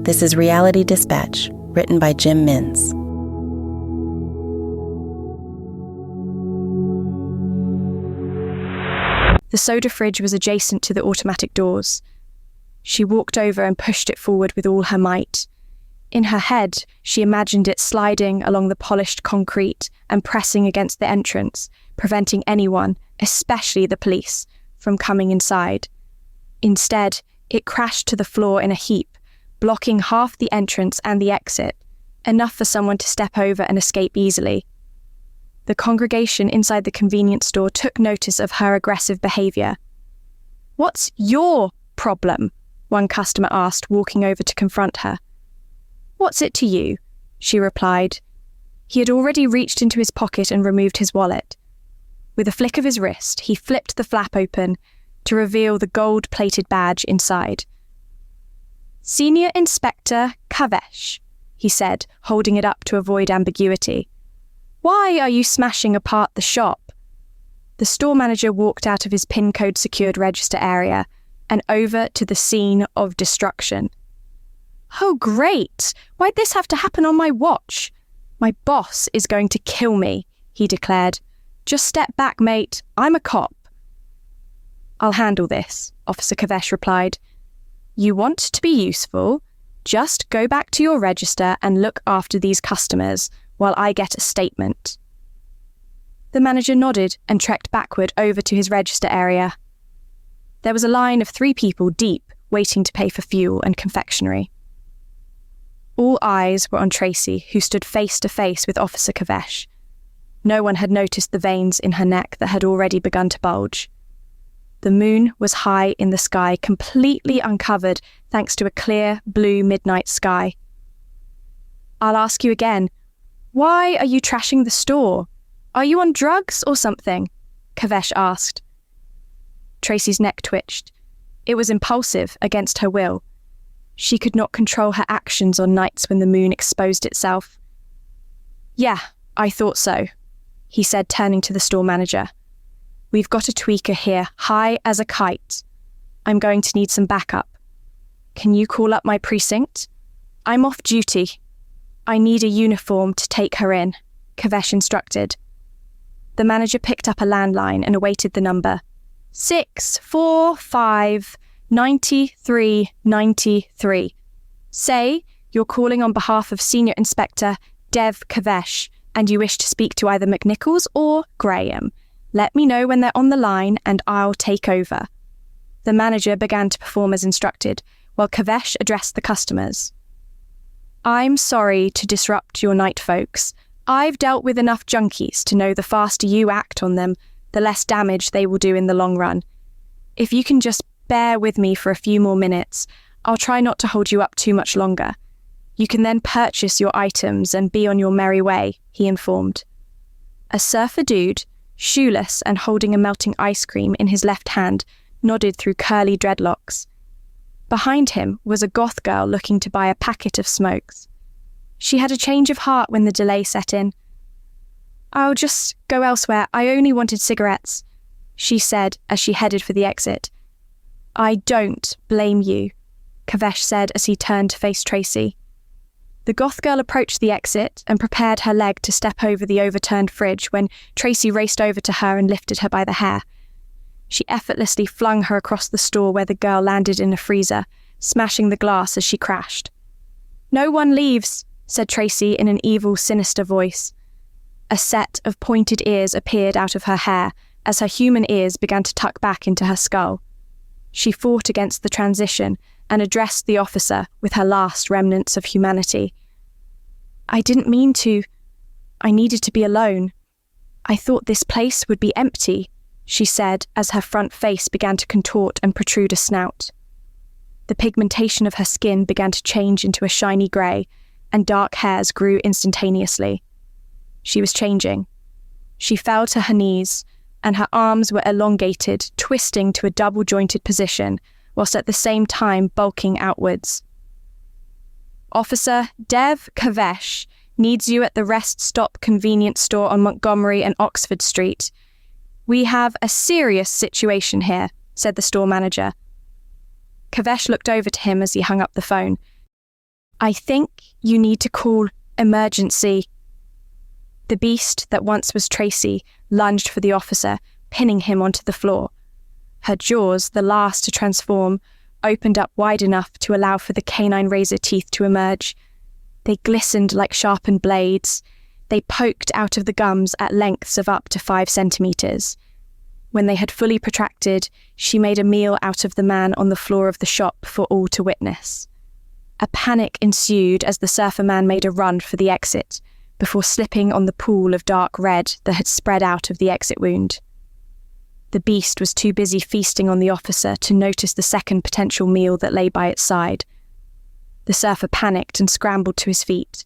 This is Reality Dispatch, written by Jim Mins. The soda fridge was adjacent to the automatic doors. She walked over and pushed it forward with all her might. In her head, she imagined it sliding along the polished concrete and pressing against the entrance, preventing anyone, especially the police, from coming inside. Instead, it crashed to the floor in a heap, blocking half the entrance and the exit, enough for someone to step over and escape easily. The congregation inside the convenience store took notice of her aggressive behaviour. "What's your problem?" one customer asked, walking over to confront her. "What's it to you?" she replied. He had already reached into his pocket and removed his wallet. With a flick of his wrist, he flipped the flap open to reveal the gold-plated badge inside. "Senior Inspector Kavesh," he said, holding it up to avoid ambiguity. "Why are you smashing apart the shop?" The store manager walked out of his PIN code secured register area and over to the scene of destruction. "Oh, great! Why'd this have to happen on my watch? My boss is going to kill me," he declared. "Just step back, mate. I'm a cop." "I'll handle this," Officer Kavesh replied. "You want to be useful? Just go back to your register and look after these customers while I get a statement." The manager nodded and trekked backward over to his register area. There was a line of 3 people deep waiting to pay for fuel and confectionery. All eyes were on Tracey, who stood face to face with Officer Kavesh. No one had noticed the veins in her neck that had already begun to bulge. The moon was high in the sky, completely uncovered thanks to a clear, blue midnight sky. "I'll ask you again, why are you trashing the store? Are you on drugs or something?" Kavesh asked. Tracey's neck twitched. It was impulsive, against her will. She could not control her actions on nights when the moon exposed itself. "Yeah, I thought so," he said, turning to the store manager. "We've got a tweaker here, high as a kite. I'm going to need some backup. Can you call up my precinct? I'm off duty. I need a uniform to take her in," Kavesh instructed. The manager picked up a landline and awaited the number. 645-9393. Say you're calling on behalf of Senior Inspector Dev Kavesh and you wish to speak to either McNichols or Graham. Let me know when they're on the line and I'll take over. The manager began to perform as instructed, while Kavesh addressed the customers. "I'm sorry to disrupt your night, folks. I've dealt with enough junkies to know the faster you act on them, the less damage they will do in the long run. If you can just bear with me for a few more minutes, I'll try not to hold you up too much longer. You can then purchase your items and be on your merry way," he informed. A surfer dude, shoeless and holding a melting ice cream in his left hand, nodded through curly dreadlocks. Behind him was a goth girl looking to buy a packet of smokes. She had a change of heart when the delay set in. "I'll just go elsewhere. I only wanted cigarettes," she said as she headed for the exit. "I don't blame you," Kavesh said as he turned to face Tracey. The goth girl approached the exit and prepared her leg to step over the overturned fridge when Tracey raced over to her and lifted her by the hair. She effortlessly flung her across the store where the girl landed in a freezer, smashing the glass as she crashed. "No one leaves," said Tracey in an evil, sinister voice. A set of pointed ears appeared out of her hair as her human ears began to tuck back into her skull. She fought against the transition and addressed the officer with her last remnants of humanity. "I didn't mean to. I needed to be alone. I thought this place would be empty," she said as her front face began to contort and protrude a snout. The pigmentation of her skin began to change into a shiny grey, and dark hairs grew instantaneously. She was changing. She fell to her knees, and her arms were elongated, twisting to a double-jointed position, whilst at the same time bulking outwards. "Officer Dev Kavesh needs you at the Rest Stop convenience store on Montgomery and Oxford Street. We have a serious situation here," said the store manager. Kavesh looked over to him as he hung up the phone. "I think you need to call emergency." The beast that once was Tracey lunged for the officer, pinning him onto the floor. Her jaws, the last to transform, opened up wide enough to allow for the canine razor teeth to emerge. They glistened like sharpened blades. They poked out of the gums at lengths of up to 5 centimeters. When they had fully protracted, she made a meal out of the man on the floor of the shop for all to witness. A panic ensued as the surfer man made a run for the exit, before slipping on the pool of dark red that had spread out of the exit wound. The beast was too busy feasting on the officer to notice the second potential meal that lay by its side. The surfer panicked and scrambled to his feet.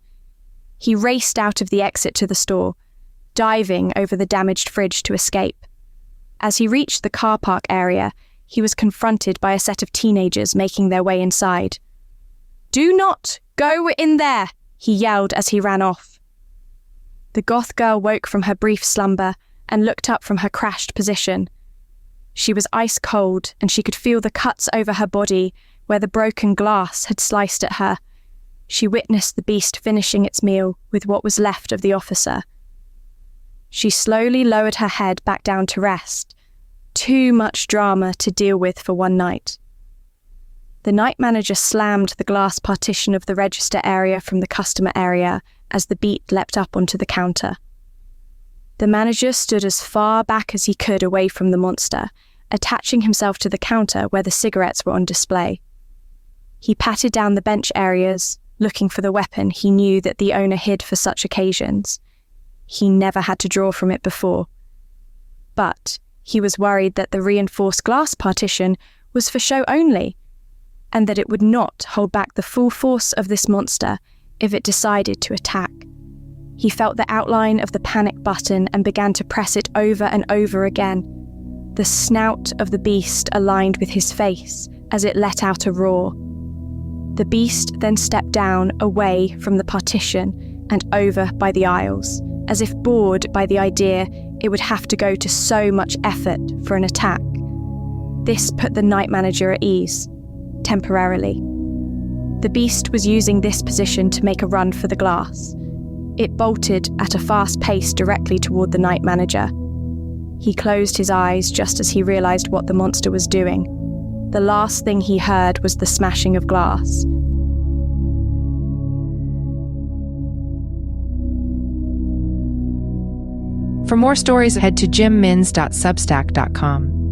He raced out of the exit to the store, diving over the damaged fridge to escape. As he reached the car park area, he was confronted by a set of teenagers making their way inside. "Do not go in there!" he yelled as he ran off. The goth girl woke from her brief slumber and looked up from her crashed position. She was ice cold, and she could feel the cuts over her body where the broken glass had sliced at her. She witnessed the beast finishing its meal with what was left of the officer. She slowly lowered her head back down to rest. Too much drama to deal with for one night. The night manager slammed the glass partition of the register area from the customer area as the beat leapt up onto the counter. The manager stood as far back as he could away from the monster, attaching himself to the counter where the cigarettes were on display. He patted down the bench areas, looking for the weapon he knew that the owner hid for such occasions. He never had to draw from it before. But he was worried that the reinforced glass partition was for show only, and that it would not hold back the full force of this monster if it decided to attack. He felt the outline of the panic button and began to press it over and over again. The snout of the beast aligned with his face as it let out a roar. The beast then stepped down away from the partition and over by the aisles, as if bored by the idea it would have to go to so much effort for an attack. This put the night manager at ease, temporarily. The beast was using this position to make a run for the glass. It bolted at a fast pace directly toward the night manager. He closed his eyes just as he realized what the monster was doing. The last thing he heard was the smashing of glass. For more stories, head to jimmins.substack.com.